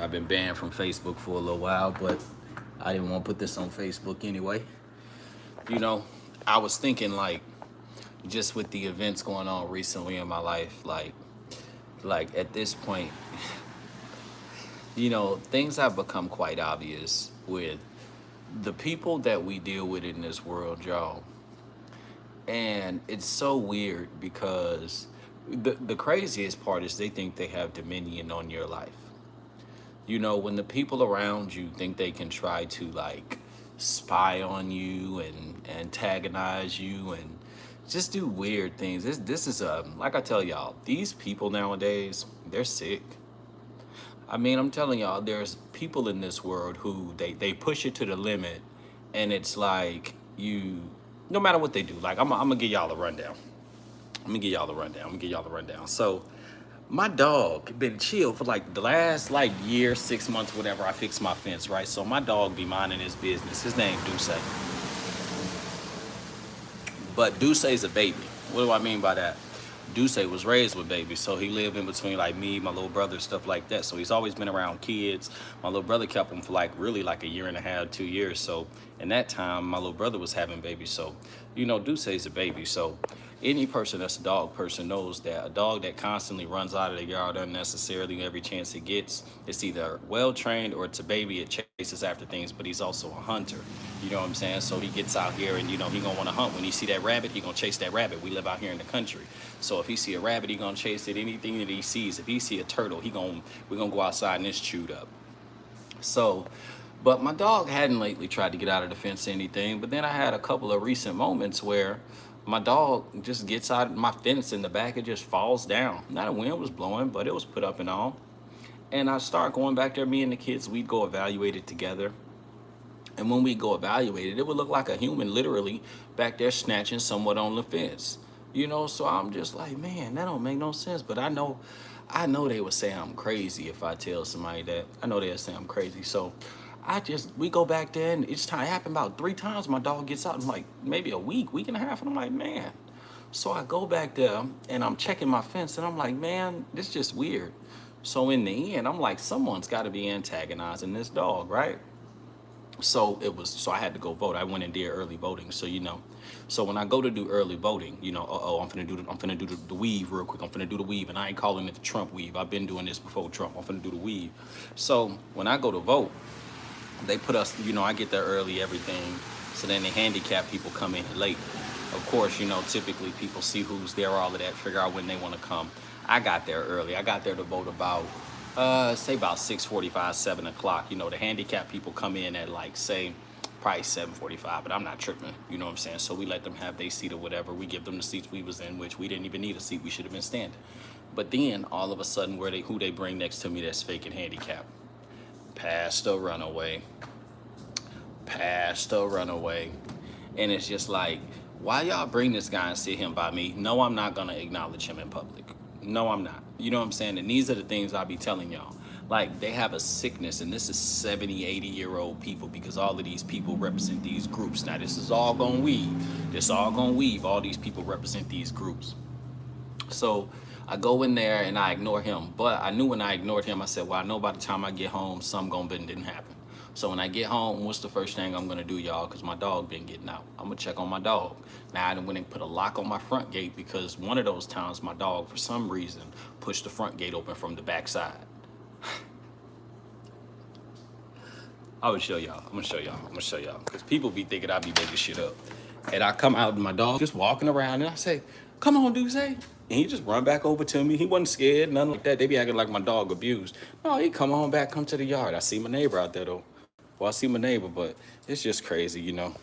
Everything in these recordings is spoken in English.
I've been banned from Facebook for a little while, but I didn't want to put this on Facebook anyway. You know, I was thinking like just with the events going on recently in my life, like at this point, things have become quite obvious with the people that we deal with in this world, y'all. And it's so weird because the craziest part is they think they have dominion on your life. When the people around you think they can try to like spy on you and antagonize you and just do weird things. This is like I tell y'all, these people nowadays, they're sick. I mean, I'm telling y'all, there's people in this world who they push it to the limit, and it's like no matter what they do. Like I'm gonna give y'all a rundown. So my dog been chill for like the last like year, 6 months, whatever. I fixed my fence, right? So my dog be minding his business. His name Duce, but Duce's a baby. What do I mean by that? Duce was raised with babies, so he lived in between like me, my little brother, stuff like that. So he's always been around kids. My little brother kept him for like really like a year and a half, 2 years. So in that time, my little brother was having babies. So Duce's a baby. So any person that's a dog person knows that a dog that constantly runs out of the yard unnecessarily every chance it gets, it's either well trained or it's a baby. It chases after things, but he's also a hunter. You know what I'm saying? So he gets out here and he gonna want to hunt. When he see that rabbit, he gonna chase that rabbit. We live out here in the country, so if he see a rabbit, he gonna chase it. Anything that he sees. If he see a turtle, we gonna go outside and it's chewed up. So, but my dog hadn't lately tried to get out of the fence or anything. But then I had a couple of recent moments where my dog just gets out of my fence in the back. It just falls down. Not a wind was blowing, but it was put up and all. And I start going back there. Me and the kids, we'd go evaluate it together. And when we go evaluate it, it would look like a human literally back there snatching somewhat on the fence. So I'm just like, man, that don't make no sense. But I know they would say I'm crazy if I tell somebody that. I know they'll say I'm crazy. So we go back there and it's time. It happened about 3 times. My dog gets out in like maybe a week and a half. And I'm like, man. So I go back there and I'm checking my fence and I'm like, man, this is just weird. So in the end, I'm like, someone's got to be antagonizing this dog, right? So I had to go vote. I went and did early voting. So when I go to do early voting, I'm finna do the weave real quick. I'm finna do the weave, and I ain't calling it the Trump weave. I've been doing this before Trump. I'm finna do the weave. So when I go to vote, they put us, I get there early, everything. So then the handicapped people come in late. Of course, typically people see who's there, all of that, figure out when they want to come. I got there early. I got there to vote about say about 6:45, 7 o'clock. The handicapped people come in at like say probably 7:45, but I'm not tripping. You know what I'm saying? So we let them have their seat or whatever. We give them the seats we was in, which we didn't even need a seat. We should have been standing. But then all of a sudden, who they bring next to me that's faking handicapped? Pastor Runaway. Pastor Runaway. And it's just like, why y'all bring this guy and sit him by me? No, I'm not gonna acknowledge him in public. No, I'm not. You know what I'm saying? And these are the things I be telling y'all. Like, they have a sickness, and this is 70, 80-year-old people, because all of these people represent these groups. Now, this is all gonna weave. All these people represent these groups. So I go in there and I ignore him. But I knew when I ignored him, I said, well, I know by the time I get home, something gonna be didn't happen. So when I get home, what's the first thing I'm gonna do, y'all? Because my dog been getting out. I'm gonna check on my dog. Now I went and put a lock on my front gate because one of those times my dog, for some reason, pushed the front gate open from the back side. I'm gonna show y'all. Because people be thinking I be making shit up. And I come out and my dog just walking around and I say, come on, Duce. And he just run back over to me. He wasn't scared, nothing like that. They be acting like my dog abused. No, he come on back, come to the yard. I see my neighbor out there though. Well, I see my neighbor, but it's just crazy. Look.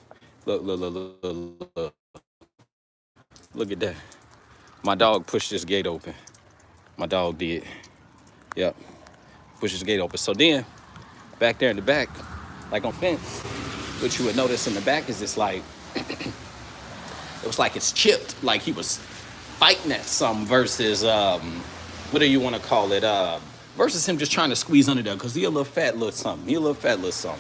Look at that. My dog pushed this gate open. My dog did. Yep. Pushed this gate open. So then, back there in the back, like on fence, what you would notice in the back is it's like, it was like it's chipped. Like he was fighting at something versus, what do you want to call it? Versus him just trying to squeeze under there because he a little fat little something.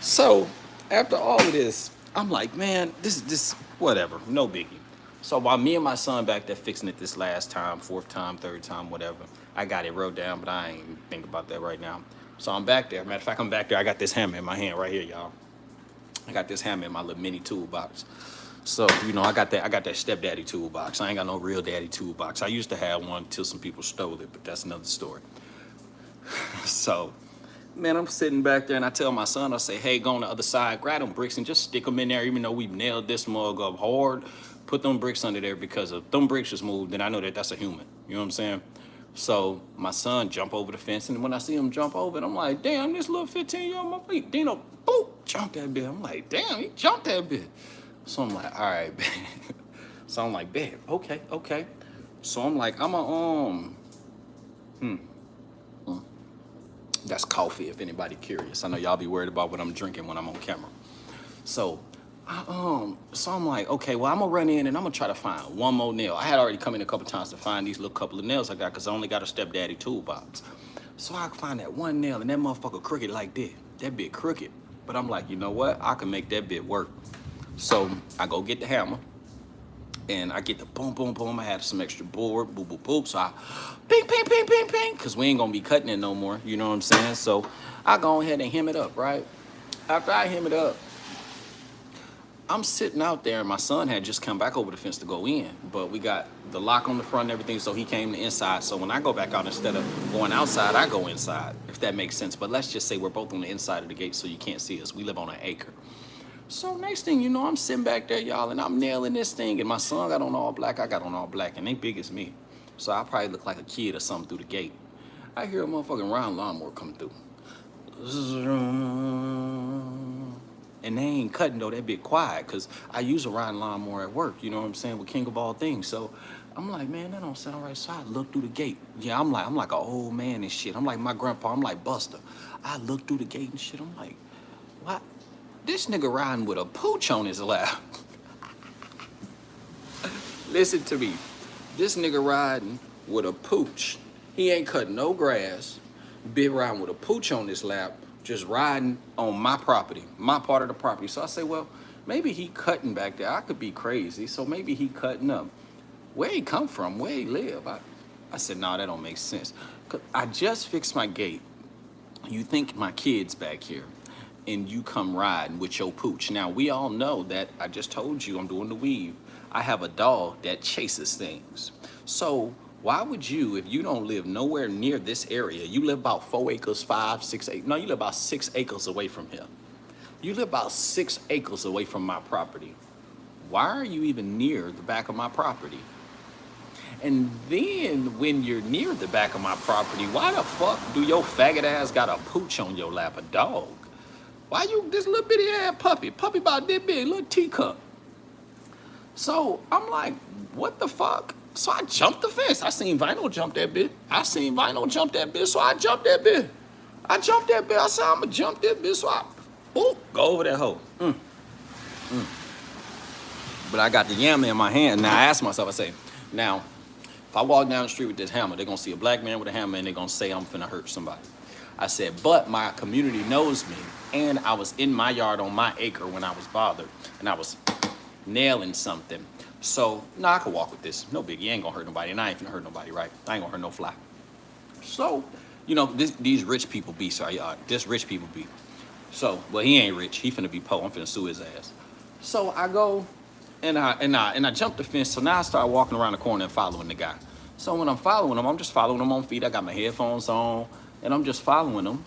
So after all of this, I'm like, man, this whatever, no biggie. So while me and my son back there fixing it this last time, fourth time, third time, whatever, I got it wrote down, but I ain't think about that right now. So I'm back there. Matter of fact, I'm back there. I got this hammer in my hand right here, y'all. I got this hammer in my little mini toolbox. So, you know, I got that stepdaddy toolbox. I ain't got no real daddy toolbox. I used to have one till some people stole it, but that's another story. So, man, I'm sitting back there and I tell my son, I say, hey, go on the other side, grab them bricks and just stick them in there, even though we've nailed this mug up hard. Put them bricks under there because if them bricks just moved, then I know that that's a human. You know what I'm saying? So my son jump over the fence, and when I see him jump over it, I'm like, damn, this little 15-year-old my feet. Dino, boop, jump that bit. I'm like, damn, he jumped that bit. So I'm like, all right, babe. So I'm like, babe, okay. So I'm like, that's coffee, if anybody curious. I know y'all be worried about what I'm drinking when I'm on camera. So, so I'm like, okay, well, I'm gonna run in and I'm gonna try to find one more nail. I had already come in a couple times to find these little couple of nails I got because I only got a stepdaddy toolbox. So I find that one nail and that motherfucker crooked like that. That bit crooked. But I'm like, you know what? I can make that bit work. So I go get the hammer and I get the boom, boom, boom. I had some extra board, boop, boop, boop. So I ping, ping, ping, ping, ping, because we ain't gonna be cutting it no more. You know what I'm saying? So I go ahead and hem it up, right? After I hem it up, I'm sitting out there and my son had just come back over the fence to go in, but we got the lock on the front and everything, so he came to inside. So when I go back out, instead of going outside, I go inside, if that makes sense. But let's just say we're both on the inside of the gate so you can't see us. We live on an acre. So next thing you know, I'm sitting back there, y'all, and I'm nailing this thing, and my son got on all black, I got on all black, and they big as me. So I probably look like a kid or something through the gate. I hear a motherfucking round lawnmower coming through. And they ain't cutting though, that bit quiet, because I use a riding lawnmower at work, you know what I'm saying, with King of all things. So I'm like, man, that don't sound right. So I look through the gate. Yeah, I'm like an old man and shit. I'm like my grandpa, I'm like Buster. I look through the gate and shit, I'm like, what? This nigga riding with a pooch on his lap. Listen to me. This nigga riding with a pooch. He ain't cutting no grass. Been riding with a pooch on his lap, just riding on my property, my part of the property. So I say, well, maybe he cutting back there. I could be crazy. So maybe he cutting up. Where he come from? Where he live? I said, no, that don't make sense. 'Cause I just fixed my gate. You think my kid's back here, and you come riding with your pooch. Now, we all know that I just told you I'm doing the weave. I have a dog that chases things. So why would you, if you don't live nowhere near this area, you live about 4 acres, 5, 6 acres, no, you live about 6 acres away from here. You live about 6 acres away from my property. Why are you even near the back of my property? And then when you're near the back of my property, why the fuck do your faggot ass got a pooch on your lap, a dog? Why you this little bitty ass puppy about this big, little teacup? So I'm like, what the fuck? So I jumped the fence. I seen Vinyl jump that bit. So I jumped that bit. I said, I'm gonna jump that bit. So I, go over that hole. But I got the yammer in my hand. Now I asked myself, I say, now, if I walk down the street with this hammer, they're gonna see a black man with a hammer and they're gonna say I'm finna hurt somebody. I said, but my community knows me, and I was in my yard on my acre when I was bothered, and I was nailing something. So, I could walk with this. No biggie, ain't gonna hurt nobody, and I ain't finna hurt nobody, right? I ain't gonna hurt no fly. So, you know, these rich people be, this rich people be. So, well, he ain't rich. He finna be poor. I'm finna sue his ass. So I go, and I jump the fence. So now I start walking around the corner and following the guy. So when I'm following him, I'm just following him on feet. I got my headphones on, and I'm just following him.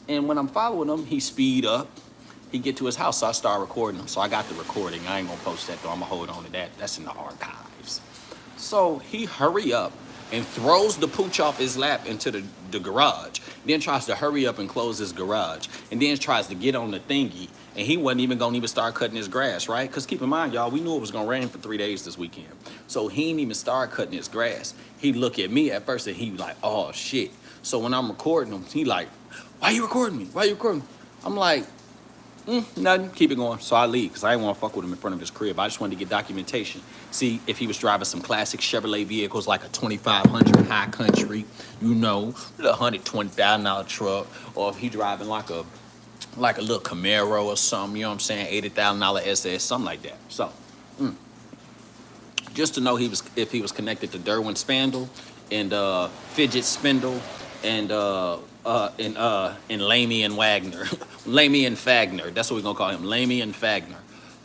And when I'm following him, he speed up. He get to his house, so I start recording him. So I got the recording. I ain't gonna post that though. I'm gonna hold on to that. That's in the archives. So he hurry up and throws the pooch off his lap into the garage. Then tries to hurry up and close his garage. And then tries to get on the thingy. And he wasn't even gonna start cutting his grass, right? Because keep in mind, y'all, we knew it was gonna rain for 3 days this weekend. So he didn't even start cutting his grass. He look at me at first and he like, oh shit. So when I'm recording him, he like, why you recording me? I'm like, nothing, keep it going. So I leave because I didn't want to fuck with him in front of his crib. I just wanted to get documentation. See if he was driving some classic Chevrolet vehicles like a 2500 High Country, you know, the $120,000 truck, or if he driving like a little Camaro or something, you know what I'm saying, $80,000 SS, something like that. So, just to know if he was connected to Derwin Spandle and Fidget Spindle and in Lamy and Wagner, Lamy and Fagner. That's what we're gonna call him, Lamy and Fagner.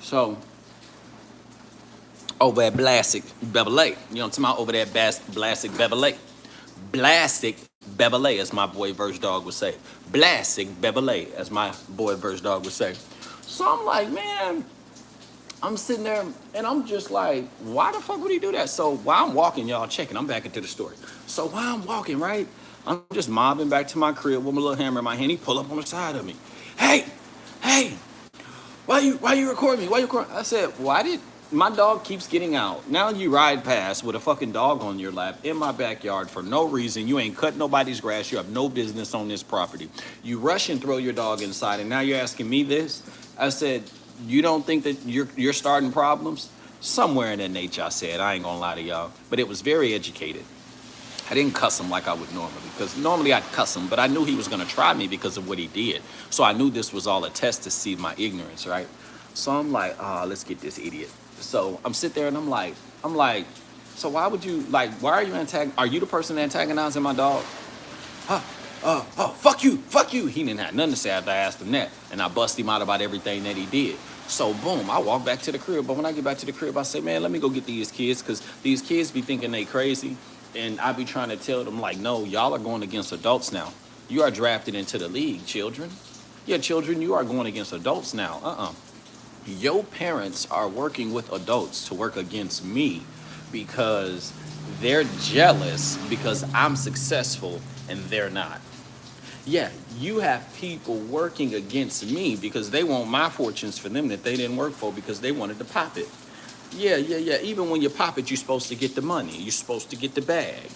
So over at Blastic Beverly, you know what I'm talking about? Over there at Blastic Beverly, Blastic Beverly, as my boy Verse Dog would say, Blastic Beverly, as my boy Verse Dog would say. So I'm like, man, I'm sitting there and I'm just like, why the fuck would he do that? So while I'm walking, y'all checking, I'm back into the story. So while I'm walking, right, I'm just mobbing back to my crib with my little hammer in my hand. He pull up on the side of me. Hey, hey, why you recording me? Why you recording? I said, why did my dog keeps getting out? Now you ride past with a fucking dog on your lap in my backyard for no reason. You ain't cut nobody's grass. You have no business on this property. You rush and throw your dog inside, and now you're asking me this? I said, you don't think that you're starting problems? Somewhere in that nature, I said. I ain't gonna lie to y'all. But it was very educated. I didn't cuss him like I would normally, because normally I'd cuss him, but I knew he was gonna try me because of what he did. So I knew this was all a test to see my ignorance, right? So I'm like, let's get this idiot. So I'm sitting there and I'm like, so why would you, like, why are you are you the person antagonizing my dog? Fuck you. He didn't have nothing to say after I asked him that. And I bust him out about everything that he did. So boom, I walk back to the crib. But when I get back to the crib, I say, man, let me go get these kids, because these kids be thinking they crazy. And I be trying to tell them, like, no, y'all are going against adults now. You are drafted into the league, children. Yeah, children, you are going against adults now. Your parents are working with adults to work against me because they're jealous because I'm successful and they're not. Yeah, you have people working against me because they want my fortunes for them that they didn't work for because they wanted to pop it. Yeah. Even when you pop it, you're supposed to get the money. You're supposed to get the bag.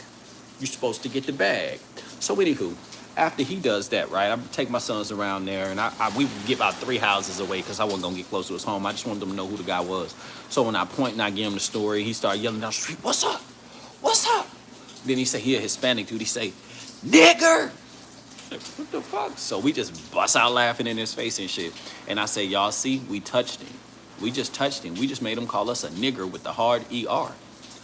You're supposed to get the bag. So anywho, after he does that, right, I take my sons around there, and we get about 3 houses away because I wasn't gonna get close to his home. I just wanted them to know who the guy was. So when I point and I give him the story, he started yelling down the street, "What's up? What's up?" Then he say, he a Hispanic dude. He say, "Nigger." What the fuck? So we just bust out laughing in his face and shit. And I say, y'all see, we touched him. We just touched him. We just made him call us a nigger with the hard ER.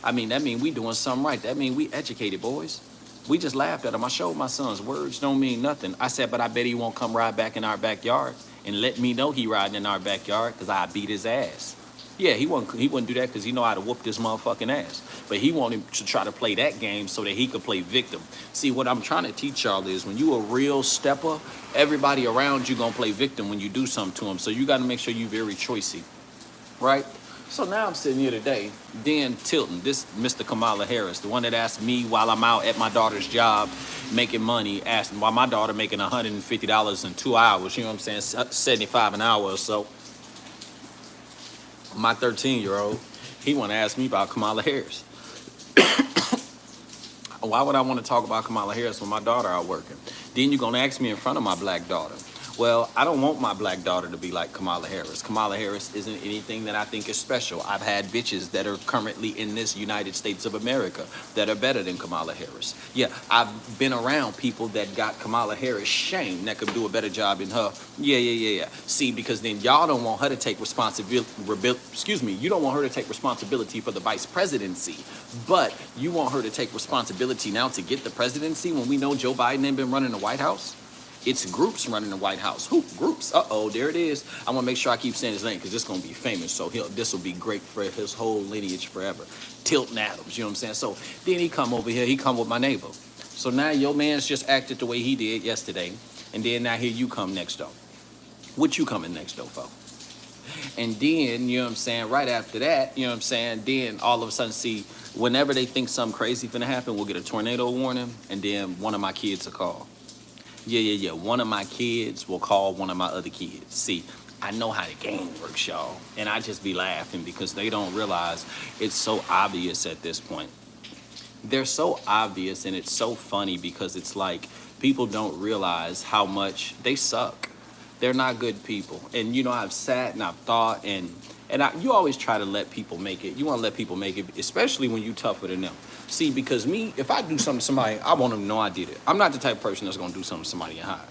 I mean, that mean we doing something right. That mean we educated, boys. We just laughed at him. I showed my sons words don't mean nothing. I said, but I bet he won't come ride back in our backyard and let me know he riding in our backyard because I beat his ass. Yeah, he wouldn't do that because he know how to whoop this motherfucking ass. But he wanted to try to play that game so that he could play victim. See, what I'm trying to teach y'all is when you a real stepper, everybody around you gonna play victim when you do something to them. So you got to make sure you very choicey, right? So now I'm sitting here today, Dan Tilton, this Mr. Kamala Harris, the one that asked me while I'm out at my daughter's job making money, asking why my daughter making $150 in 2 hours, you know what I'm saying, 75 an hour or so. My 13-year-old, he want to ask me about Kamala Harris. Why would I want to talk about Kamala Harris when my daughter out working? Then you're going to ask me in front of my black daughter. Well, I don't want my black daughter to be like Kamala Harris. Kamala Harris isn't anything that I think is special. I've had bitches that are currently in this United States of America that are better than Kamala Harris. Yeah, I've been around people that got Kamala Harris shamed that could do a better job than her. Yeah. See, because then y'all don't want her to take responsibility. You don't want her to take responsibility for the vice presidency, but you want her to take responsibility now to get the presidency when we know Joe Biden ain't been running the White House. It's groups running the White House. Who? Groups. Uh-oh, there it is. I want to make sure I keep saying his name because it's going to be famous. So this will be great for his whole lineage forever. Tilton Adams, you know what I'm saying? So then he come over here. He come with my neighbor. So now your man's just acted the way he did yesterday. And then now here you come next door. What you coming next door for? And then, you know what I'm saying, right after that, you know what I'm saying, then all of a sudden, see, whenever they think something crazy finna happen, we'll get a tornado warning, and then one of my kids will call. Yeah. One of my kids will call one of my other kids. See, I know how the game works, y'all. And I just be laughing because they don't realize it's so obvious at this point. They're so obvious, and it's so funny because it's like people don't realize how much they suck. They're not good people. And, you know, I've sat and I've thought, and you always try to let people make it. You want to let people make it, especially when you tougher than them. See, because me, if I do something to somebody, I want them to know I did it. I'm not the type of person that's going to do something to somebody and hide.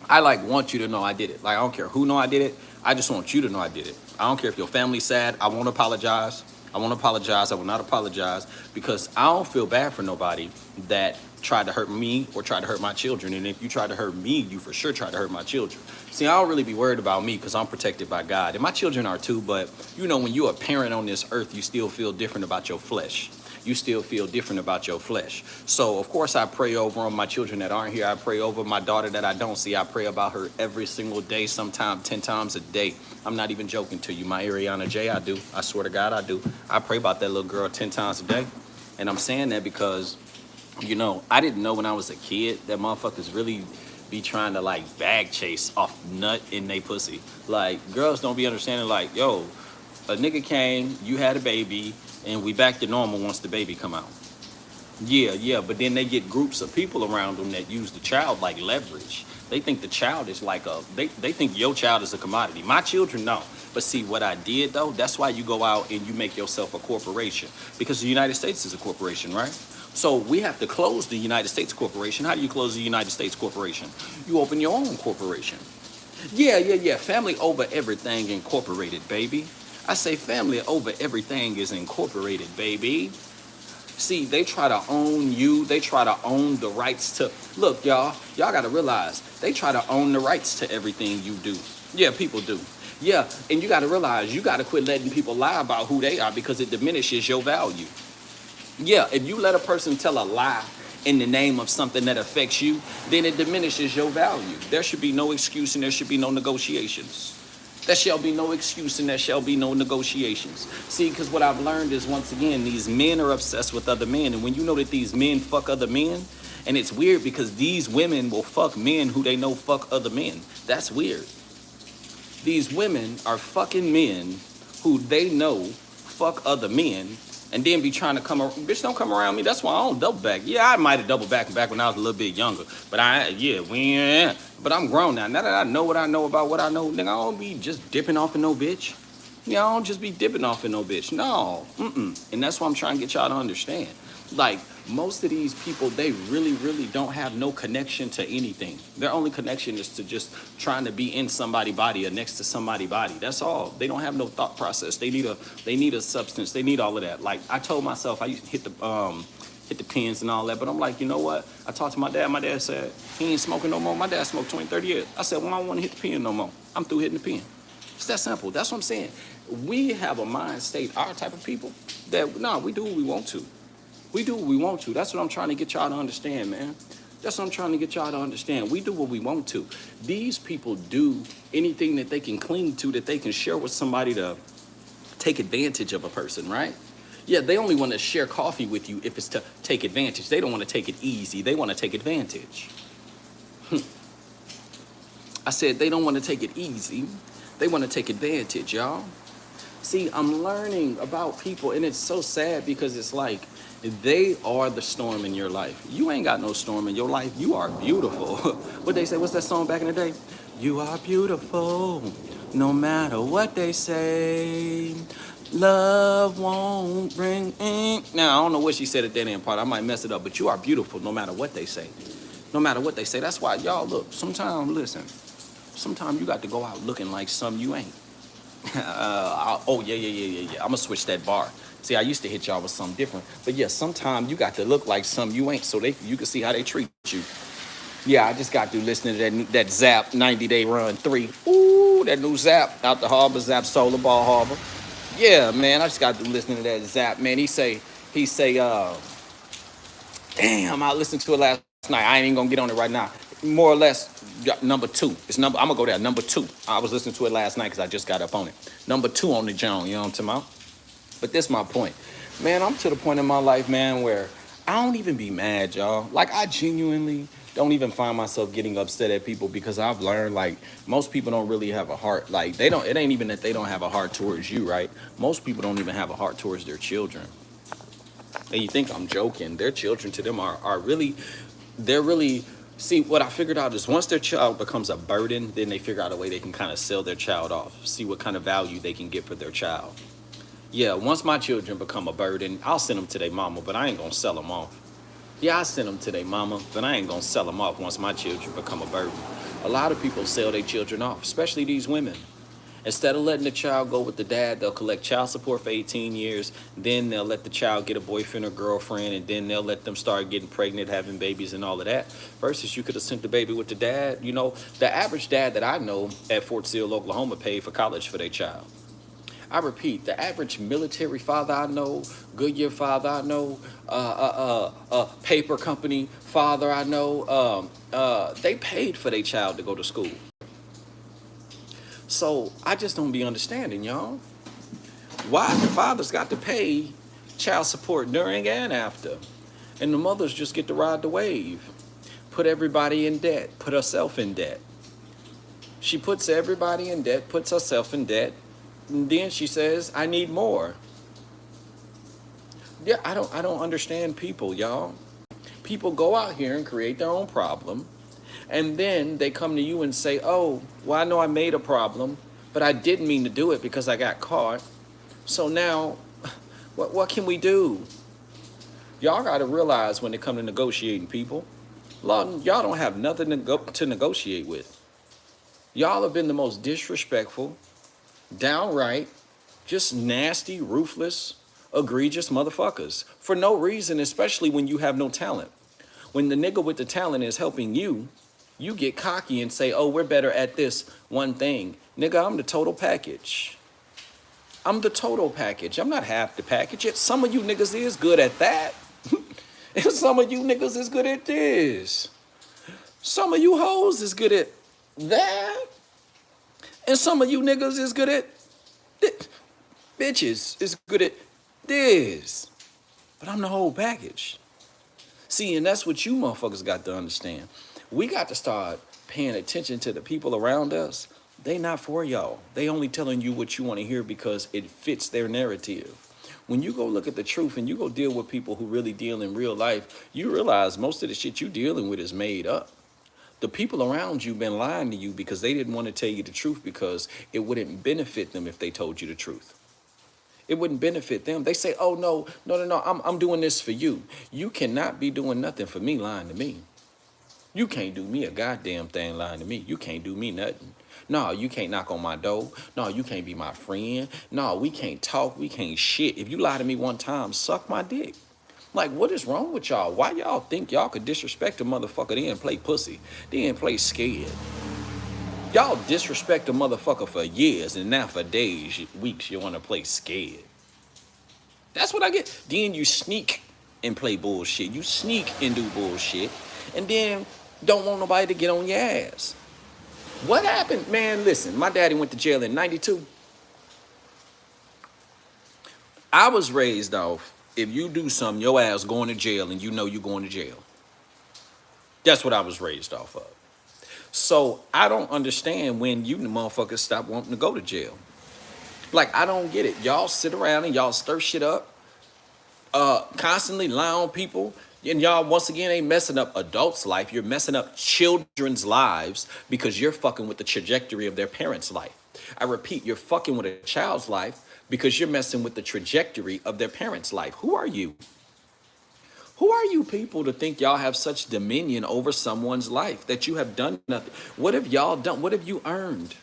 I, want you to know I did it. Like, I don't care who know I did it. I just want you to know I did it. I don't care if your family's sad. I won't apologize. I won't apologize. I will not apologize because I don't feel bad for nobody that tried to hurt me or tried to hurt my children. And if you try to hurt me, you for sure try to hurt my children. See, I don't really be worried about me because I'm protected by God. And my children are too, but you know, when you're a parent on this earth, you still feel different about your flesh. You still feel different about your flesh. So, of course, I pray over them. My children that aren't here, I pray over my daughter that I don't see. I pray about her every single day, sometimes 10 times a day. I'm not even joking to you. My Ariana J, I do. I swear to God, I do. I pray about that little girl 10 times a day. And I'm saying that because, you know, I didn't know when I was a kid that motherfuckers really be trying to like bag chase off nut in they pussy. Like, girls don't be understanding, like, yo, a nigga came, you had a baby, and we back to normal once the baby come out. Yeah, but then they get groups of people around them that use the child like leverage. They think the child is like they think your child is a commodity. My children, no. But see, what I did though, that's why you go out and you make yourself a corporation. Because the United States is a corporation, right? So we have to close the United States corporation. How do you close the United States corporation? You open your own corporation. Yeah. Family over everything incorporated, baby. I say family over everything is incorporated, baby. See, they try to own you. They try to own the rights to... Look, y'all got to realize, they try to own the rights to everything you do. Yeah, people do. Yeah, and you got to realize, you got to quit letting people lie about who they are because it diminishes your value. Yeah, if you let a person tell a lie in the name of something that affects you, then it diminishes your value. There should be no excuse and there should be no negotiations. There shall be no excuse and there shall be no negotiations. See, because what I've learned is, once again, these men are obsessed with other men. And when you know that these men fuck other men, and it's weird because these women will fuck men who they know fuck other men. That's weird. These women are fucking men who they know fuck other men and then be trying to come around. Bitch, don't come around me. That's why I don't double back. Yeah, I might have doubled back when I was a little bit younger. But but I'm grown now. Now that I know what I know about what I know, nigga, I don't be just dipping off in no bitch. Yeah, I don't just be dipping off in no bitch. No. And that's what I'm trying to get y'all to understand. Like, most of these people, they really, really don't have no connection to anything. Their only connection is to just trying to be in somebody's body or next to somebody's body. That's all. They don't have no thought process. They need a substance. They need all of that. Like, I told myself I used to hit the pins and all that, but I'm like, you know what? I talked to my dad. My dad said he ain't smoking no more. My dad smoked 20, 30 years. I said, well, I don't want to hit the pin no more. I'm through hitting the pin. It's that simple. That's what I'm saying. We have a mind state, our type of people, that, no, we do what we want to. We do what we want to. That's what I'm trying to get y'all to understand, man. That's what I'm trying to get y'all to understand. We do what we want to. These people do anything that they can cling to, that they can share with somebody to take advantage of a person, right? Yeah, they only want to share coffee with you if it's to take advantage. They don't want to take it easy. They want to take advantage. I said they don't want to take it easy. They want to take advantage, y'all. See, I'm learning about people, and it's so sad because it's like, they are the storm in your life. You ain't got no storm in your life. You are beautiful. What they say, what's that song back in the day? You are beautiful, no matter what they say. Love won't bring in. Now, I don't know what she said at that end part. I might mess it up, but you are beautiful no matter what they say. No matter what they say. That's why, y'all, look, sometimes you got to go out looking like something you ain't. Yeah. I'm going to switch that bar. See, I used to hit y'all with something different. But yeah, sometimes you got to look like something you ain't so you can see how they treat you. Yeah, I just got through listening to that Zap 90 Day Run 3. Ooh, that new Zap out the harbor, Zap Solar Ball Harbor. Yeah, man, I just got through listening to that Zap, man. He say, damn, I listened to it last night. I ain't even gonna get on it right now. More or less, number 2. I'm gonna go there, number 2. I was listening to it last night because I just got up on it. Number 2 on the Joan, you know what I'm talking about? But this is my point. Man, I'm to the point in my life, man, where I don't even be mad, y'all. Like, I genuinely don't even find myself getting upset at people because I've learned, like, most people don't really have a heart. Like, it ain't even that they don't have a heart towards you, right? Most people don't even have a heart towards their children. And you think I'm joking. Their children to them are really, they're really, see, what I figured out is once their child becomes a burden, then they figure out a way they can kind of sell their child off, see what kind of value they can get for their child. Yeah, once my children become a burden, I'll send them to their mama, but I ain't gonna sell them off. Yeah, I send them to their mama, but I ain't gonna sell them off once my children become a burden. A lot of people sell their children off, especially these women. Instead of letting the child go with the dad, they'll collect child support for 18 years. Then they'll let the child get a boyfriend or girlfriend, and then they'll let them start getting pregnant, having babies, and all of that. Versus you could have sent the baby with the dad. You know, the average dad that I know at Fort Sill, Oklahoma, paid for college for their child. I repeat, the average military father I know, Goodyear father I know, paper company father I know, they paid for their child to go to school. So I just don't be understanding, y'all. Why the fathers got to pay child support during and after, and the mothers just get to ride the wave, put everybody in debt, put herself in debt. She puts everybody in debt, puts herself in debt, and then she says, "I need more." Yeah, I don't understand people, y'all. People go out here and create their own problem, and then they come to you and say, "Oh, well, I know I made a problem, but I didn't mean to do it because I got caught. So now, what can we do?" Y'all got to realize when it comes to negotiating people, y'all don't have nothing to negotiate with. Y'all have been the most disrespectful, downright, just nasty, ruthless, egregious motherfuckers for no reason, especially when you have no talent. When the nigga with the talent is helping you, you get cocky and say, "Oh, we're better at this one thing." Nigga, I'm the total package. I'm the total package. I'm not half the package. Yet some of you niggas is good at that. And some of you niggas is good at this. Some of you hoes is good at that. And some of you niggas is good at this. Bitches is good at this. But I'm the whole package. See, and that's what you motherfuckers got to understand. We got to start paying attention to the people around us. They not for y'all. They only telling you what you want to hear because it fits their narrative. When you go look at the truth and you go deal with people who really deal in real life, you realize most of the shit you dealing with is made up. The people around you been lying to you because they didn't want to tell you the truth because it wouldn't benefit them if they told you the truth. It wouldn't benefit them. They say, "Oh, no, I'm doing this for you." You cannot be doing nothing for me lying to me. You can't do me a goddamn thing lying to me. You can't do me nothing. No, you can't knock on my door. No, you can't be my friend. No, we can't talk. We can't shit. If you lie to me one time, suck my dick. Like, what is wrong with y'all? Why y'all think y'all could disrespect a motherfucker then play pussy, then play scared? Y'all disrespect a motherfucker for years, and now for days, weeks, you want to play scared. That's what I get. Then you sneak and play bullshit. You sneak and do bullshit, and then don't want nobody to get on your ass. What happened? Man, listen, my daddy went to jail in 92. I was raised off, if you do something, your ass going to jail and you know you going to jail. That's what I was raised off of. So I don't understand when you motherfuckers stop wanting to go to jail. Like, I don't get it. Y'all sit around and y'all stir shit up, constantly lie on people. And y'all, once again, ain't messing up adults' life. You're messing up children's lives because you're fucking with the trajectory of their parents' life. I repeat, you're fucking with a child's life because you're messing with the trajectory of their parents' life. Who are you? Who are you people to think y'all have such dominion over someone's life that you have done nothing? What have y'all done? What have you earned?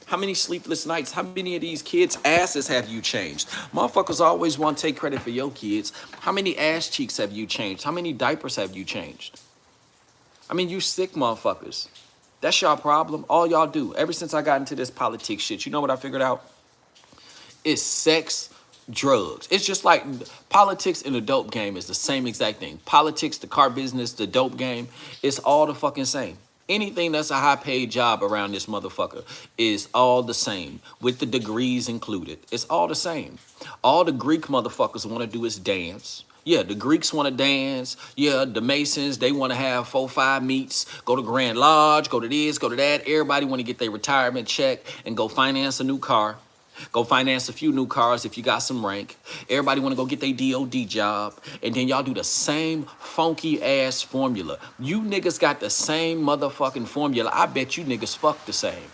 How many sleepless nights? How many of these kids' asses have you changed? Motherfuckers always want to take credit for your kids. How many ass cheeks have you changed? How many diapers have you changed? I mean, you sick motherfuckers. That's y'all problem. All y'all do. Ever since I got into this politics shit, you know what I figured out? It's sex, drugs. It's just like politics and the dope game is the same exact thing. Politics, the car business, the dope game, it's all the fucking same. Anything that's a high paid job around this motherfucker is all the same, with the degrees included. It's all the same. All the Greek motherfuckers want to do is dance. Yeah, the Greeks want to dance. Yeah, the Masons, they want to have 4-5 meets, go to Grand Lodge, go to this, go to that. Everybody want to get their retirement check and go finance a new car. Go finance a few new cars if you got some rank. Everybody want to go get their DOD job. And then y'all do the same funky ass formula. You niggas got the same motherfucking formula. I bet you niggas fuck the same.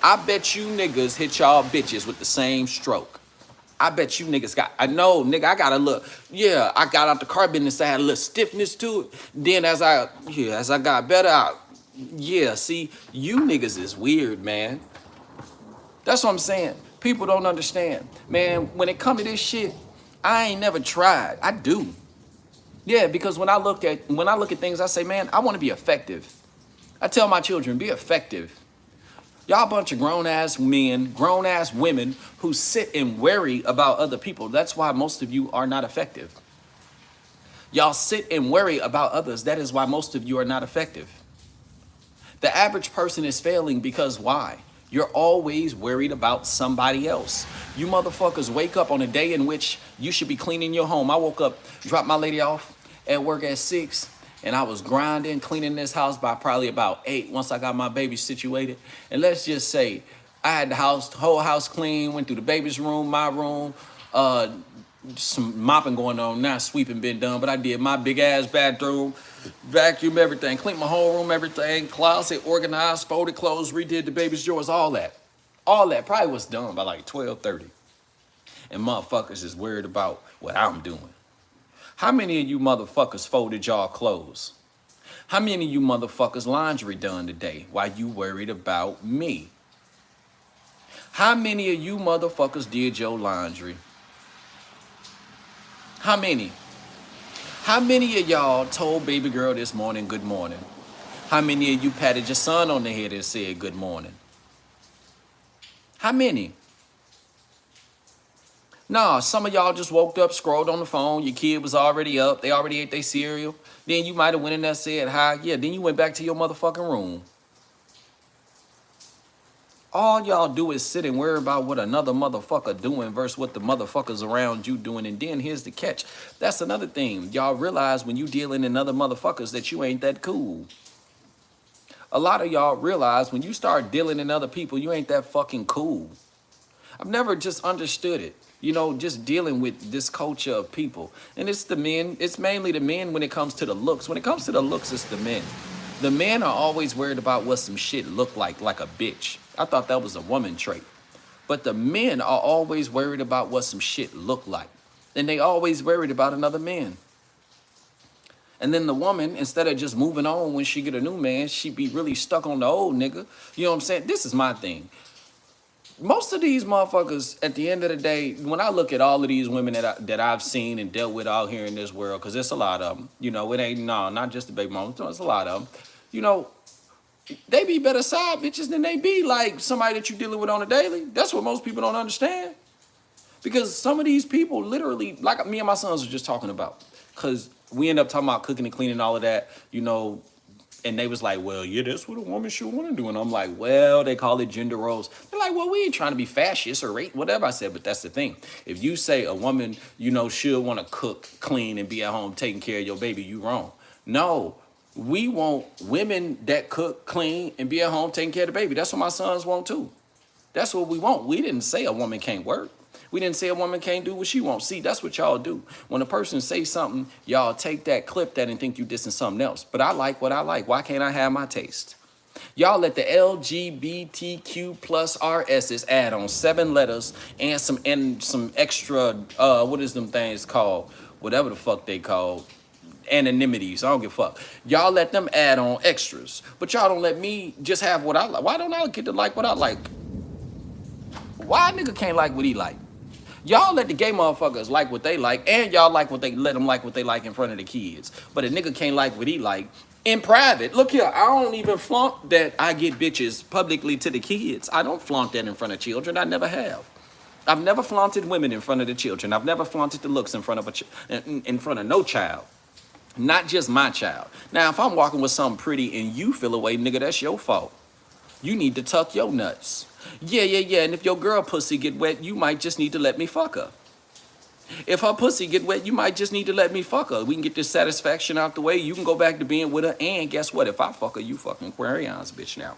I bet you niggas hit y'all bitches with the same stroke. I bet you niggas got, I know, nigga, I got a look. Yeah, I got out the car business, I had a little stiffness to it. Then as I got better out, yeah, see, you niggas is weird, man. That's what I'm saying. People don't understand. Man, when it come to this shit, I ain't never tried. I do. Yeah, because when I look at things, I say, man, I want to be effective. I tell my children, be effective. Y'all a bunch of grown ass men, grown ass women who sit and worry about other people. That's why most of you are not effective. Y'all sit and worry about others. That is why most of you are not effective. The average person is failing because why? You're always worried about somebody else. You motherfuckers wake up on a day in which you should be cleaning your home. I woke up, dropped my lady off at work at 6, and I was grinding, cleaning this house by probably about 8 once I got my baby situated. And let's just say I had the whole house clean, went through the baby's room, my room, some mopping going on, not sweeping been done, but I did my big ass bathroom, vacuum everything, cleaned my whole room, everything, closet organized, folded clothes, redid the baby's drawers, all that. All that probably was done by like 12:30. And motherfuckers is worried about what I'm doing. How many of you motherfuckers folded y'all clothes? How many of you motherfuckers laundry done today while you worried about me? How many of you motherfuckers did your laundry? How many? How many of y'all told baby girl this morning good morning? How many of you patted your son on the head and said good morning? How many? Nah, some of y'all just woke up, scrolled on the phone, your kid was already up, they already ate their cereal. Then you might have went in there, said hi, yeah, then you went back to your motherfucking room. All y'all do is sit and worry about what another motherfucker doing versus what the motherfuckers around you doing. And then here's the catch. That's another thing. Y'all realize when you dealing in other motherfuckers that you ain't that cool. A lot of y'all realize when you start dealing in other people, you ain't that fucking cool. I've never just understood it. You know, just dealing with this culture of people. And it's the men, it's mainly the men when it comes to the looks. When it comes to the looks, it's the men. The men are always worried about what some shit look like a bitch. I thought that was a woman trait. But the men are always worried about what some shit look like. And they always worried about another man. And then the woman, instead of just moving on when she get a new man, she be really stuck on the old nigga. You know what I'm saying? This is my thing. Most of these motherfuckers, at the end of the day, when I look at all of these women that I've seen and dealt with out here in this world, because there's a lot of them, you know, it ain't, no, not just the baby mamas, there's a lot of them, you know, they be better side bitches than they be like somebody that you're dealing with on a daily. That's what most people don't understand. Because some of these people literally, like me and my sons were just talking about, because we end up talking about cooking and cleaning and all of that, you know, and they was like, well, yeah, that's what a woman should want to do. And I'm like, well, they call it gender roles. They're like, well, we ain't trying to be fascist or rate, whatever. I said, but that's the thing. If you say a woman, you know, should want to cook, clean, and be at home taking care of your baby, you wrong. No, we want women that cook, clean, and be at home taking care of the baby. That's what my sons want too. That's what we want. We didn't say a woman can't work. We didn't say a woman can't do what she wants. See, that's what y'all do. When a person says something, y'all take that, clip that, and think you dissing something else. But I like what I like. Why can't I have my taste? Y'all let the LGBTQ plus RSs add on 7 letters and some extra, what is them things called? Whatever the fuck they call. Anonymities. I don't give a fuck. Y'all let them add on extras. But y'all don't let me just have what I like. Why don't I get to like what I like? Why a nigga can't like what he like? Y'all let the gay motherfuckers like what they like, and y'all like what they let them like what they like in front of the kids. But a nigga can't like what he like in private. Look here, I don't even flaunt that I get bitches publicly to the kids. I don't flaunt that in front of children. I never have. I've never flaunted women in front of the children. I've never flaunted the looks in front of in front of no child. Not just my child. Now, if I'm walking with something pretty and you feel away, nigga, that's your fault. You need to tuck your nuts. Yeah. And if your girl pussy get wet, you might just need to let me fuck her. If her pussy get wet, you might just need to let me fuck her. We can get this satisfaction out the way. You can go back to being with her. And guess what? If I fuck her, you fucking Aquarians, bitch, now.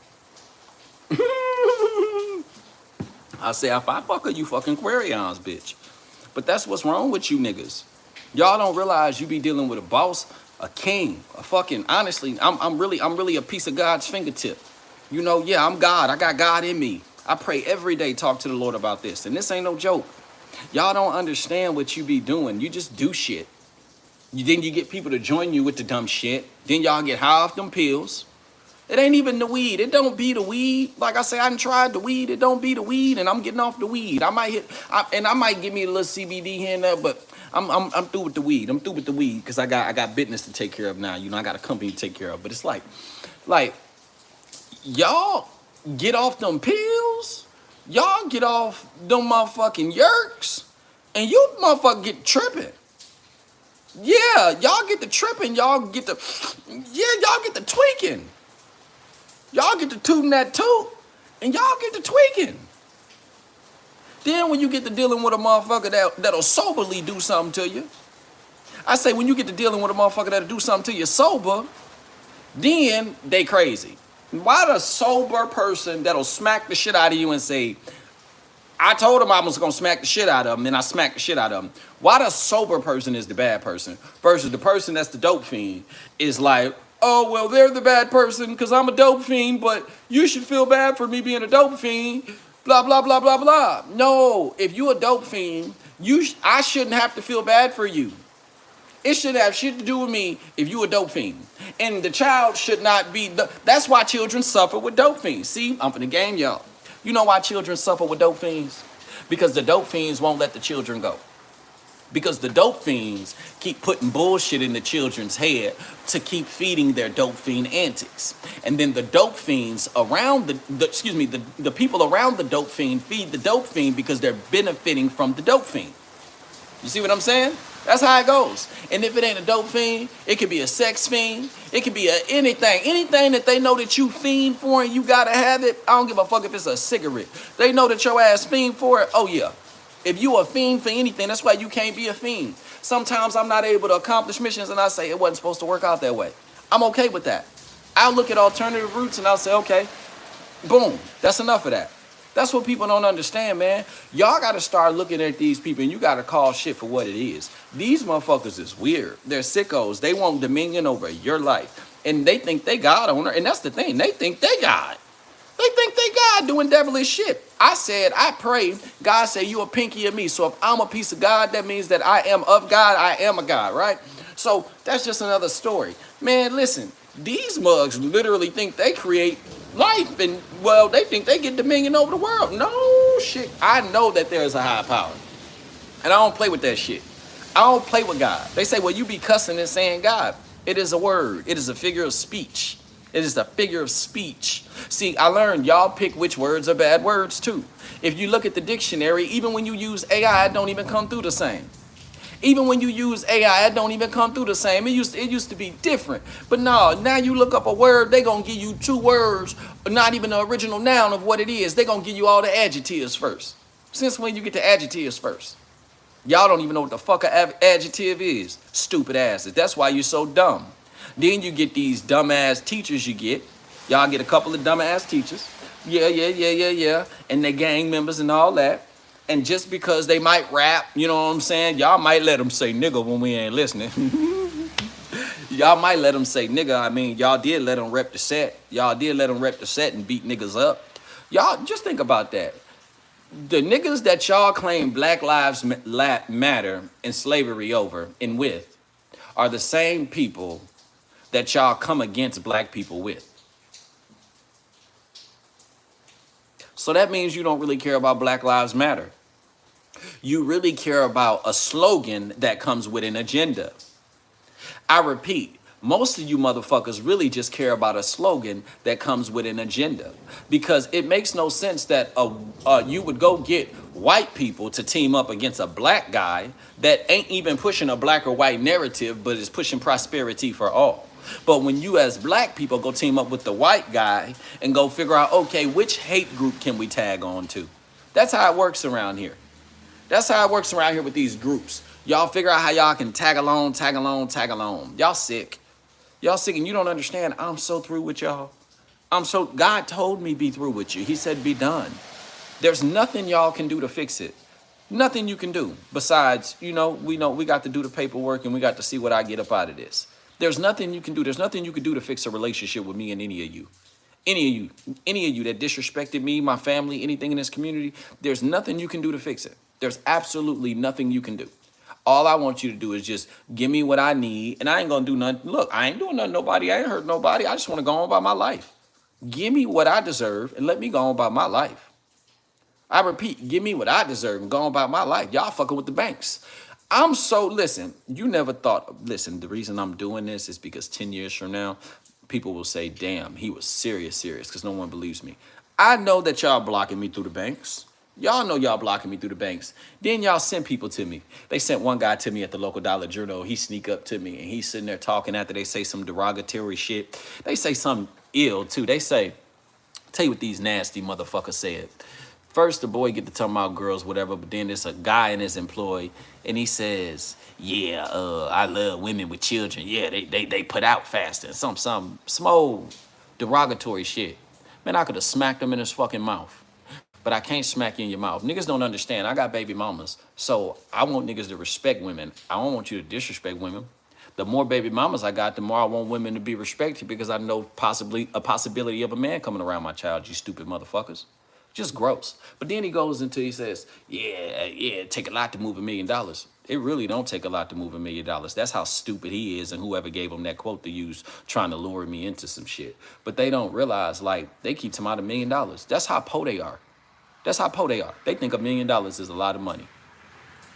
I say, if I fuck her, you fucking Aquarians, bitch. But that's what's wrong with you niggas. Y'all don't realize you be dealing with a boss, a king, a fucking, honestly, I'm really a piece of God's fingertip. You know, yeah, I'm God. I got God in me. I pray every day, talk to the Lord about this. And this ain't no joke. Y'all don't understand what you be doing. You just do shit. Then you get people to join you with the dumb shit. Then y'all get high off them pills. It ain't even the weed. It don't be the weed. Like I say, I done tried the weed. It don't be the weed, and I'm getting off the weed. I might give me a little CBD here and there, but I'm through with the weed. I'm through with the weed because I got business to take care of now. You know, I got a company to take care of. But it's like y'all get off them pills. Y'all get off them motherfucking yerks, and you motherfucker get tripping. Yeah, y'all get the tripping. Y'all get the tweaking. Y'all get to tooting that toot, and y'all get to tweaking. Then when you get to dealing with a motherfucker that'll soberly do something to you, I say when you get to dealing with a motherfucker that'll do something to you sober, then they crazy. Why the sober person that'll smack the shit out of you and say, I told him I was gonna smack the shit out of him, and I smacked the shit out of him. Why the sober person is the bad person versus the person that's the dope fiend is like, oh, well, they're the bad person because I'm a dope fiend, but you should feel bad for me being a dope fiend, blah, blah, blah, blah, blah. No, if you a dope fiend, I shouldn't have to feel bad for you. It shouldn't have shit to do with me if you a dope fiend. And the child should not be, that's why children suffer with dope fiends. See, I'm finna game y'all. You know why children suffer with dope fiends? Because the dope fiends won't let the children go. Because the dope fiends keep putting bullshit in the children's head to keep feeding their dope fiend antics. And then the dope fiends around the people around the dope fiend feed the dope fiend because they're benefiting from the dope fiend. You see what I'm saying? That's how it goes. And if it ain't a dope fiend, it could be a sex fiend. It could be anything that they know that you fiend for and you gotta have it. I don't give a fuck if it's a cigarette. They know that your ass fiend for it. Oh yeah. If you a fiend for anything, that's why you can't be a fiend. Sometimes I'm not able to accomplish missions and I say it wasn't supposed to work out that way. I'm okay with that. I'll look at alternative routes and I'll say, okay, boom, that's enough of that. That's what people don't understand, man. Y'all got to start looking at these people and you got to call shit for what it is. These motherfuckers is weird. They're sickos. They want dominion over your life. And they think they God owner. And that's the thing. They think they God. They think they God doing devilish shit. I pray, God say you a pinky of me. So if I'm a piece of God, that means that I am of God, I am a God, right? So that's just another story. Man, listen, these mugs literally think they create life and, well, they think they get dominion over the world. No shit. I know that there's a higher power. And I don't play with that shit. I don't play with God. They say, well, you be cussing and saying God. It is a word. It is a figure of speech. It is a figure of speech. See, I learned y'all pick which words are bad words too. If you look at the dictionary, even when you use AI, it don't even come through the same. Even when you use AI, it don't even come through the same. It used to be different. But no, now you look up a word, they gonna give you two words, not even the original noun of what it is. They gonna give you all the adjectives first. Since when you get the adjectives first? Y'all don't even know what the fuck an adjective is. Stupid asses. That's why you're so dumb. Then you get these dumbass teachers you get. Y'all get a couple of dumbass teachers. Yeah. And they gang members and all that. And just because they might rap, you know what I'm saying? Y'all might let them say nigga when we ain't listening. Y'all might let them say nigga. I mean, y'all did let them rep the set. Y'all did let them rep the set and beat niggas up. Y'all just think about that. The niggas that y'all claim Black Lives Matter and slavery over and with are the same people that y'all come against black people with. So that means you don't really care about Black Lives Matter. You really care about a slogan that comes with an agenda. I repeat, most of you motherfuckers really just care about a slogan that comes with an agenda. Because it makes no sense that you would go get white people to team up against a black guy that ain't even pushing a black or white narrative, but is pushing prosperity for all. But when you as black people go team up with the white guy and go figure out, okay, which hate group can we tag on to? That's how it works around here. That's how it works around here with these groups. Y'all figure out how y'all can tag along. Y'all sick. Y'all sick and you don't understand. I'm so through with y'all. God told me be through with you. He said be done. There's nothing y'all can do to fix it. Nothing you can do. Besides, we got to do the paperwork and we got to see what I get up out of this. There's nothing you can do. There's nothing you can do to fix a relationship with me and any of you. Any of you that disrespected me, my family, anything in this community, there's nothing you can do to fix it. There's absolutely nothing you can do. All I want you to do is just give me what I need, and I ain't gonna do nothing. Look, I ain't doing nothing to nobody. I ain't hurt nobody. I just want to go on by my life. Give me what I deserve and let me go on about my life. I repeat, give me what I deserve and go on about my life. Y'all fucking with the banks. Listen, you never thought, listen, the reason I'm doing this is because 10 years from now, people will say, damn, he was serious, because no one believes me. I know that y'all blocking me through the banks. Y'all know y'all blocking me through the banks. Then y'all send people to me. They sent one guy to me at the local Dollar Journal. He sneak up to me and he's sitting there talking after they say some derogatory shit. They say something ill too. They say, tell you what these nasty motherfuckers said. First, the boy get to talking about girls, whatever, but then there's a guy in his employee, and he says, yeah, I love women with children. Yeah, they put out faster. And some small derogatory shit. Man, I could have smacked him in his fucking mouth. But I can't smack you in your mouth. Niggas don't understand. I got baby mamas. So I want niggas to respect women. I don't want you to disrespect women. The more baby mamas I got, the more I want women to be respected because I know possibly a possibility of a man coming around my child, you stupid motherfuckers. Just gross. But then he goes into, he says, yeah, it take a lot to move $1 million. It really don't take a lot to move $1 million. That's how stupid he is and whoever gave him that quote to use trying to lure me into some shit. But they don't realize, like, they keep talking about $1 million. That's how poor they are. That's how poor they are. They think $1 million is a lot of money.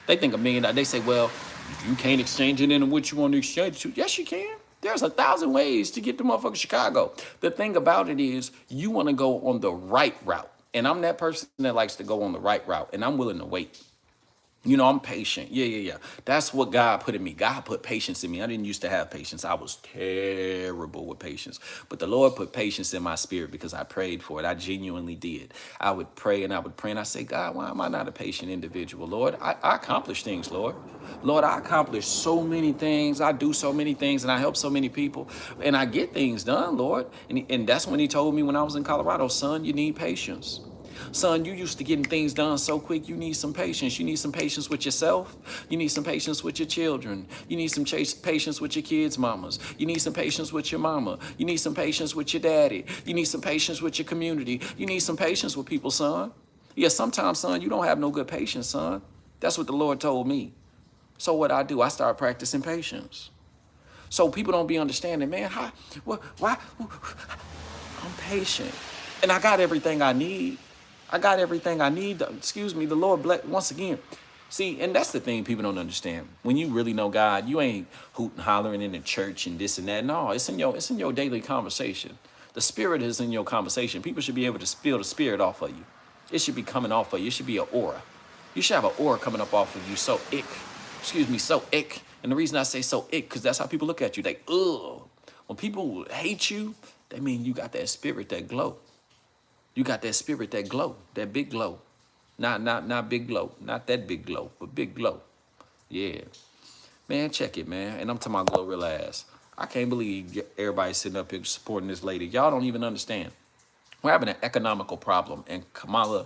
They think $1 million, they say, well, you can't exchange it into what you want to exchange it to. Yes, you can. There's 1,000 ways to get to motherfucking Chicago. The thing about it is you want to go on the right route. And I'm that person that likes to go on the right route. And I'm willing to wait. You know, I'm patient. Yeah. That's what God put in me. God put patience in me. I didn't used to have patience. I was terrible with patience. But the Lord put patience in my spirit because I prayed for it. I genuinely did. I would pray and I say, God, why am I not a patient individual? Lord, I accomplish things, Lord. Lord, I accomplish so many things. I do so many things and I help so many people. And I get things done, Lord. And that's when he told me when I was in Colorado, son, you need patience. Son, you used to getting things done so quick, you need some patience. You need some patience with yourself. You need some patience with your children. You need some patience with your kids' mamas. You need some patience with your mama. You need some patience with your daddy. You need some patience with your community. You need some patience with people, son. Yeah, sometimes, son, you don't have no good patience, son. That's what the Lord told me. So what I do, I start practicing patience. So people don't be understanding, man, why? I'm patient. And I got everything I need. I got everything I need. Excuse me, the Lord bless once again. See, and that's the thing people don't understand. When you really know God, you ain't hooting, hollering in the church and this and that. No, it's in your daily conversation. The spirit is in your conversation. People should be able to feel the spirit off of you. It should be coming off of you. It should be an aura. You should have an aura coming up off of you. So ick. And the reason I say so ick, because that's how people look at you. They, ugh. When people hate you, that mean you got that spirit, that glow. You got that spirit, that glow, that big glow. Not big glow, not that big glow, but big glow. Yeah. Man, check it, man. And I'm talking about glow real ass. I can't believe everybody's sitting up here supporting this lady. Y'all don't even understand. We're having an economical problem, and Kamala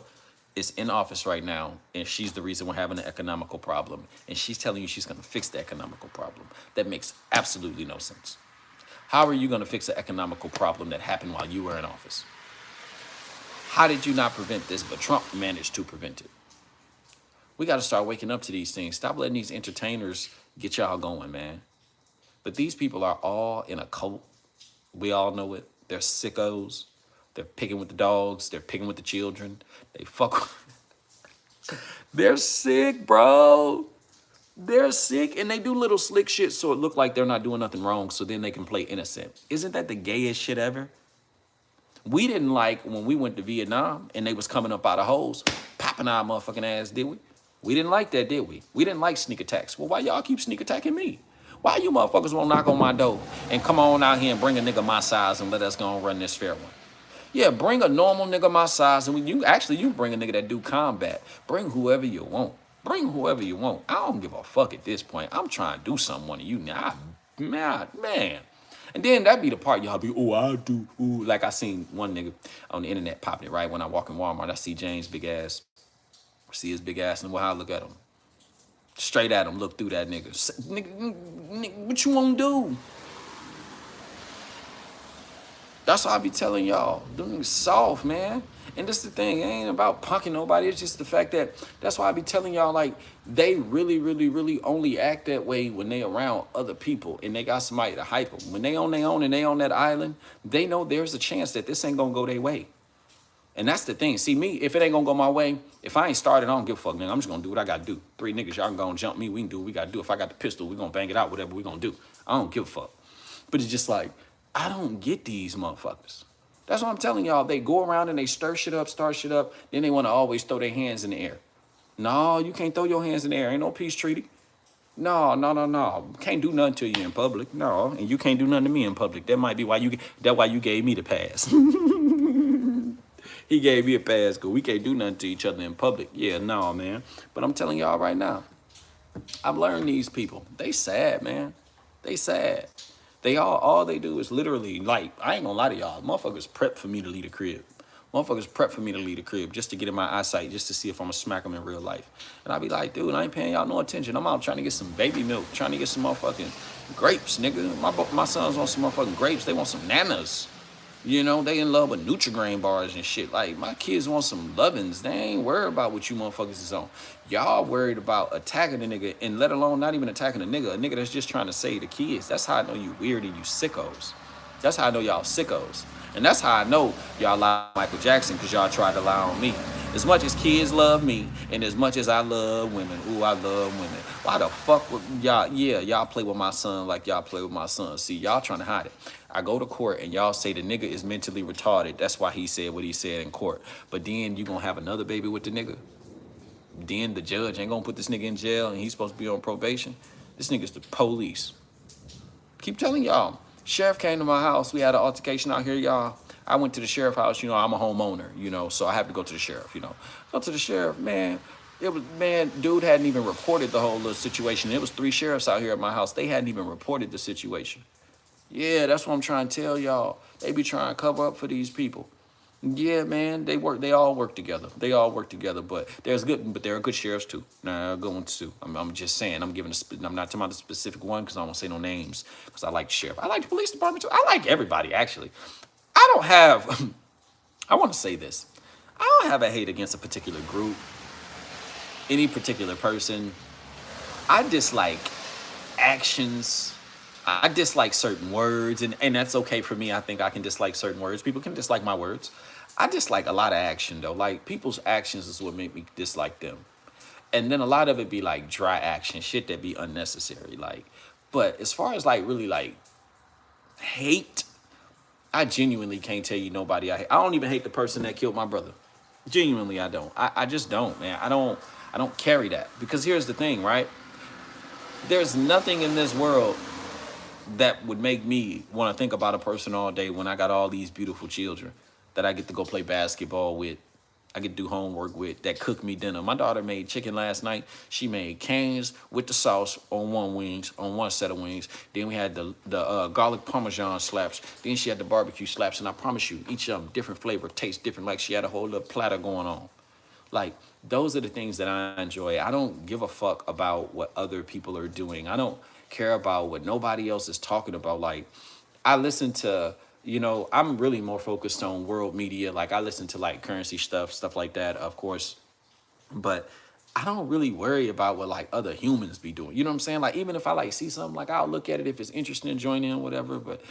is in office right now, and she's the reason we're having an economical problem. And she's telling you she's going to fix the economical problem. That makes absolutely no sense. How are you going to fix an economical problem that happened while you were in office? How did you not prevent this, but Trump managed to prevent it? We got to start waking up to these things. Stop letting these entertainers get y'all going, man. But these people are all in a cult. We all know it. They're sickos. They're picking with the dogs. They're picking with the children. They fuck. They're sick, bro. They're sick, and they do little slick shit so it look like they're not doing nothing wrong, so then they can play innocent. Isn't that the gayest shit ever? We didn't like when we went to Vietnam and they was coming up out of holes, popping our motherfucking ass, did we? We didn't like that, did we? We didn't like sneak attacks. Well, why y'all keep sneak attacking me? Why you motherfuckers won't knock on my door and come on out here and bring a nigga my size and let us go and run this fair one? Yeah, bring a normal nigga my size, and you bring a nigga that do combat. Bring whoever you want. Bring whoever you want. I don't give a fuck at this point. I'm trying to do something to you now. Man. And then that be the part y'all be, oh, I do. Ooh. Like I seen one nigga on the internet popping it, right? When I walk in Walmart, I see James' big ass. See his big ass, and I look at him. Straight at him, look through that nigga. Nigga, what you want to do? That's why I be telling y'all, them niggas soft, man. And that's the thing, it ain't about punking nobody. It's just the fact that that's why I be telling y'all, like, they really, really, really only act that way when they around other people and they got somebody to hype them. When they on their own and they on that island, they know there's a chance that this ain't gonna go their way. And that's the thing. See, me, if it ain't gonna go my way, if I ain't started, I don't give a fuck, man. I'm just gonna do what I gotta do. 3 niggas, y'all can go and jump me. We can do what we gotta do. If I got the pistol, we gonna bang it out, whatever we gonna do. I don't give a fuck. But it's just like, I don't get these motherfuckers. That's what I'm telling y'all. They go around and they stir shit up, start shit up. Then they wanna always throw their hands in the air. No, you can't throw your hands in the air. Ain't no peace treaty. No, no, no, no. Can't do nothing to you in public. No, and you can't do nothing to me in public. That might be why you gave me the pass. He gave me a pass because we can't do nothing to each other in public. Yeah, no, man. But I'm telling y'all right now, I've learned these people. They sad, man. They sad. They all they do is literally, like, I ain't gonna lie to y'all. Motherfuckers prep for me to leave the crib. Motherfuckers prep for me to leave the crib just to get in my eyesight, just to see if I'm gonna smack them in real life. And I be like, dude, I ain't paying y'all no attention. I'm out trying to get some baby milk, trying to get some motherfucking grapes, nigga. My sons want some motherfucking grapes. They want some nanas. You know, they in love with Nutri-Grain bars and shit. Like, my kids want some lovin's. They ain't worried about what you motherfuckers is on. Y'all worried about attacking a nigga, and let alone not even attacking a nigga that's just trying to save the kids. That's how I know you weird and you sickos. That's how I know y'all sickos. And that's how I know y'all like Michael Jackson, because y'all tried to lie on me. As much as kids love me, and as much as I love women, ooh, I love women. Why the fuck would y'all, yeah, y'all play with my son like y'all play with my son. See, y'all trying to hide it. I go to court and y'all say the nigga is mentally retarded. That's why he said what he said in court. But then you gonna have another baby with the nigga? Then the judge ain't gonna put this nigga in jail and he's supposed to be on probation? This nigga's the police. Keep telling y'all. Sheriff came to my house. We had an altercation out here, y'all. I went to the sheriff house. You know, I'm a homeowner, you know, so I have to go to the sheriff, you know. Go to the sheriff, man. Dude hadn't even reported the whole little situation. It was 3 sheriffs out here at my house. They hadn't even reported the situation. Yeah, that's what I'm trying to tell y'all. They be trying to cover up for these people. Yeah, man, they all work together. They all work together, but there are good sheriffs too. Nah, good ones too. I'm just saying, I'm not talking about a specific one because I don't want to say no names, because I like the sheriff. I like the police department too. I like everybody, actually. I don't have, I want to say this. I don't have a hate against a particular group, any particular person. I dislike actions. I dislike certain words, and that's okay for me. I think I can dislike certain words. People can dislike my words. I dislike a lot of action, though. Like, people's actions is what make me dislike them. And then a lot of it be, like, dry action, shit that be unnecessary. Like, but as far as, like, really, like, hate, I genuinely can't tell you nobody I hate. I don't even hate the person that killed my brother. Genuinely, I don't. I just don't, man. I don't carry that. Because here's the thing, right? There's nothing in this world that would make me want to think about a person all day when I got all these beautiful children that I get to go play basketball with, I get to do homework with, that cook me dinner. My daughter made chicken last night. She made canes with the sauce on one set of wings. Then we had the garlic parmesan slaps. Then she had the barbecue slaps. And I promise you, each of them different flavor, tastes different. Like she had a whole little platter going on. Like, those are the things that I enjoy. I don't give a fuck about what other people are doing. I don't care about what nobody else is talking about. Like, I listen to, you know, I'm really more focused on world media. Like, I listen to like currency stuff like that, of course. But I don't really worry about what like other humans be doing. You know what I'm saying? Like, even if I like see something, like I'll look at it if it's interesting and join in, whatever. But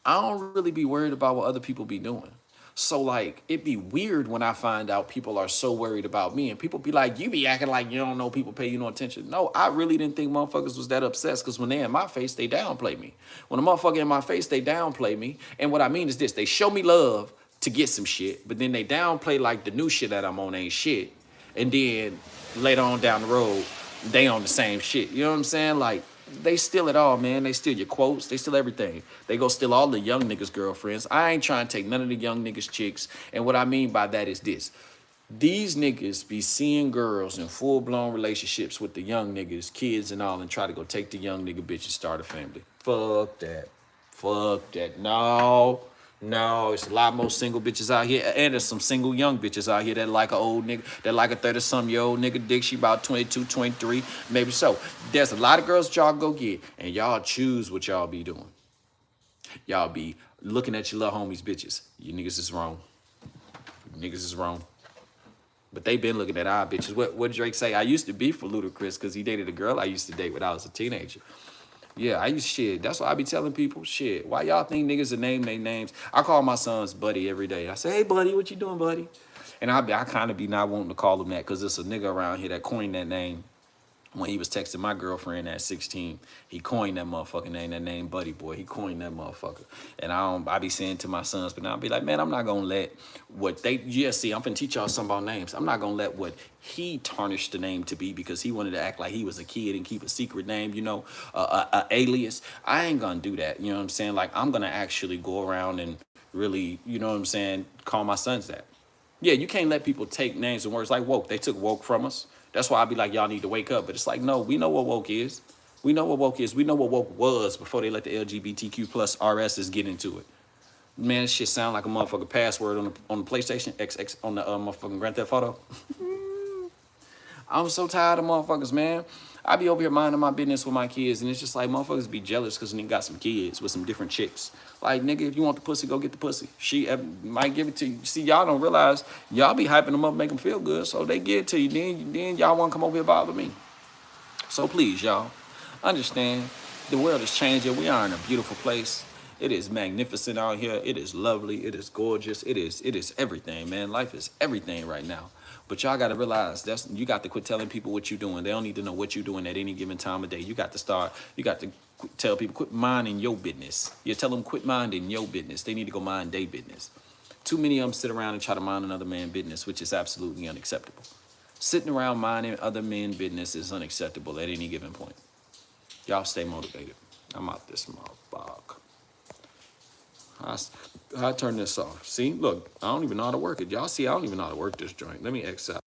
I don't really be worried about what other people be doing. So, like, it'd be weird when I find out people are so worried about me, and people be like, you be acting like you don't know people pay you no attention. No, I really didn't think motherfuckers was that obsessed, because when they in my face, they downplay me. When a motherfucker in my face, they downplay me. And what I mean is this, they show me love to get some shit, but then they downplay like the new shit that I'm on ain't shit. And then later on down the road, they on the same shit. You know what I'm saying? Like, they steal it all, man. They steal your quotes. They steal everything. They go steal all the young niggas' girlfriends. I ain't trying to take none of the young niggas' chicks. And what I mean by that is this. These niggas be seeing girls in full-blown relationships with the young niggas, kids and all, and try to go take the young nigga bitch and start a family. Fuck that. Fuck that. No. No, it's a lot more single bitches out here. And there's some single young bitches out here that like an old nigga, that like a 30-some-year-old nigga dick. She about 22, 23, maybe so. There's a lot of girls y'all go get, and y'all choose what y'all be doing. Y'all be looking at your little homies bitches. You niggas is wrong. Niggas is wrong. But they been looking at our bitches. What Drake say? I used to be for Ludacris because he dated a girl I used to date when I was a teenager. Yeah, I used shit. That's why I be telling people shit. Why y'all think niggas are name their names? I call my sons Buddy every day. I say, hey Buddy, what you doing, Buddy? And I kind of be not wanting to call him that because it's a nigga around here that coined that name. When he was texting my girlfriend at 16, he coined that motherfucking name, that name Buddy Boy. He coined that motherfucker. And I be saying to my sons, but now I be like, man, I'm not gonna let what they, yeah, see, I'm finna teach y'all something about names. I'm not gonna let what he tarnished the name to be because he wanted to act like he was a kid and keep a secret name, you know, a alias. I ain't gonna do that, you know what I'm saying? Like, I'm gonna actually go around and really, you know what I'm saying, call my sons that. Yeah, you can't let people take names and words like woke. They took woke from us. That's why I be like, y'all need to wake up. But it's like, no, we know what woke is. We know what woke is. We know what woke was before they let the LGBTQ plus RSs get into it. Man, this shit sound like a motherfucking password on the PlayStation XX on the motherfucking Grand Theft Auto. I'm so tired of motherfuckers, man. I be over here minding my business with my kids, and it's just like motherfuckers be jealous because nigga got some kids with some different chicks. Like, nigga, if you want the pussy, go get the pussy. She might give it to you. See, y'all don't realize y'all be hyping them up, make them feel good, so they give it to you. Then y'all want to come over here bother me. So please, y'all, understand the world is changing. We are in a beautiful place. It is magnificent out here. It is lovely. It is gorgeous. It is everything, man. Life is everything right now. But y'all got to realize you got to quit telling people what you're doing. They don't need to know what you're doing at any given time of day. You got to tell people, quit minding your business. You tell them quit minding your business. They need to go mind their business. Too many of them sit around and try to mind another man's business, which is absolutely unacceptable. Sitting around minding other men's business is unacceptable at any given point. Y'all stay motivated. I'm out this motherfucker. I turn this off. See, look, I don't even know how to work it. Y'all see, I don't even know how to work this joint. Let me exit out.